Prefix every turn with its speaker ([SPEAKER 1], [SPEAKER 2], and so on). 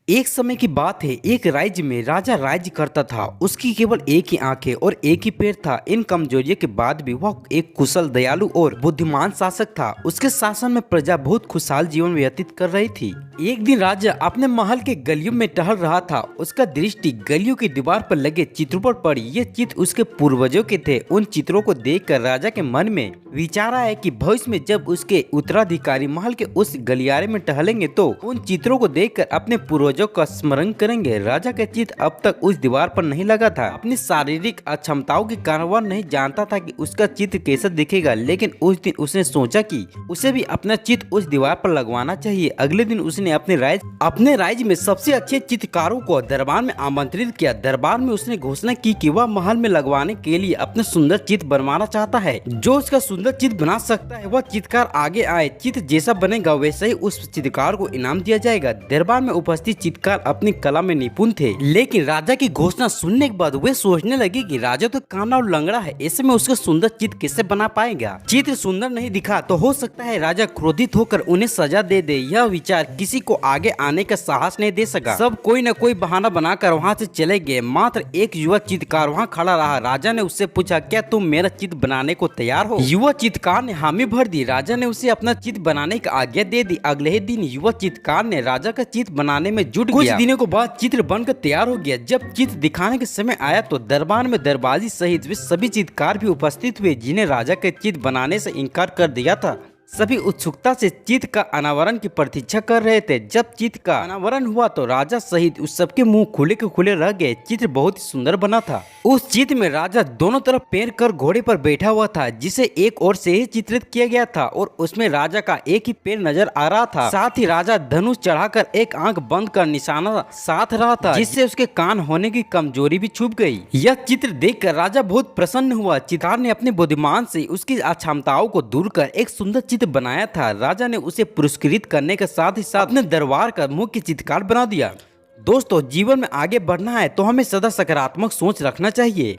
[SPEAKER 1] एक समय की बात है। एक राज्य में राजा राज्य करता था। उसकी केवल एक ही आंख है और एक ही पैर था। इन कमजोरियों के बाद भी वह एक कुशल, दयालु और बुद्धिमान शासक था। उसके शासन में प्रजा बहुत खुशहाल जीवन व्यतीत कर रही थी। एक दिन राजा अपने महल के गलियों में टहल रहा था। उसका दृष्टि गलियों की दीवार पर लगे चित्रों पर पड़ी। ये चित्र उसके पूर्वजों के थे। उन चित्रों को देखकर राजा के मन में विचार आया कि भविष्य में जब उसके उत्तराधिकारी महल के उस गलियारे में टहलेंगे तो उन चित्रों को देखकर अपने पूर्वजों का स्मरण करेंगे। राजा का चित्र अब तक उस दीवार पर नहीं लगा था। अपनी शारीरिक अक्षमताओं के कारण वह नहीं जानता था कि उसका चित्र कैसा दिखेगा, लेकिन उस दिन उसने सोचा कि उसे भी अपना चित्र उस दीवार पर लगवाना चाहिए। अगले दिन उसने अपने राज्य में सबसे अच्छे चित्रकारों को दरबार में आमंत्रित किया। दरबार में उसने घोषणा की कि वह महल में लगवाने के लिए अपने सुंदर चित्र बनवाना चाहता है। जो उसका सुंदर चित्र बना सकता है वह चित्रकार आगे आए। चित्र जैसा बनेगा वैसे ही उस चित्रकार को इनाम दिया जाएगा। दरबार में उपस्थित चित्रकार अपनी कला में निपुण थे, लेकिन राजा की घोषणा सुनने के बाद वे सोचने लगे कि राजा तो काना और लंगड़ा है, ऐसे में उसका सुंदर चित्र कैसे बना पाएगा। चित्र सुंदर नहीं दिखा तो हो सकता है राजा क्रोधित होकर उन्हें सजा दे दे। यह विचार किसी को आगे आने का साहस नहीं दे सका। सब कोई न कोई बहाना बनाकर वहाँ से चले गए। मात्र एक युवा चित्रकार वहाँ खड़ा रहा। राजा ने उससे पूछा, क्या तुम मेरा चित्र बनाने को तैयार हो? युवा चित्रकार ने हामी भर दी। राजा ने उसे अपना चित्र बनाने की आज्ञा दे दी। अगले ही दिन युवा चित्रकार ने राजा का चित्र बनाने में जुट गया। कुछ दिनों के बाद चित्र बनकर तैयार हो गया। जब चित्र दिखाने के समय आया तो दरबार में दरबाजी सहित वे सभी चित्रकार भी उपस्थित हुए, जिन्हें राजा के चित्र बनाने से इनकार कर दिया था। सभी उत्सुकता से चित्र का अनावरण की प्रतीक्षा कर रहे थे। जब चित्र का अनावरण हुआ तो राजा सहित उस सबके मुंह खुले के खुले रह गए। चित्र बहुत ही सुंदर बना था। उस चित्र में राजा दोनों तरफ पैर कर घोड़े पर बैठा हुआ था, जिसे एक ओर से ही चित्रित किया गया था और उसमें राजा का एक ही पैर नजर आ रहा था। साथ ही राजा धनुष चढ़ाकर एक आंख बंद कर निशाना साध रहा था, जिससे उसके कान होने की कमजोरी भी छुप गई। यह चित्र देखकर राजा बहुत प्रसन्न हुआ। चित्रकार ने अपने बुद्धिमान से उसकी अक्षमताओं को दूर कर एक सुंदर चित्र बनाया था। राजा ने उसे पुरस्कृत करने के साथ ही साथ अपने दरबार का मुख्य चित्रकार बना दिया। दोस्तों, जीवन में आगे बढ़ना है तो हमें सदा सकारात्मक सोच रखना चाहिए।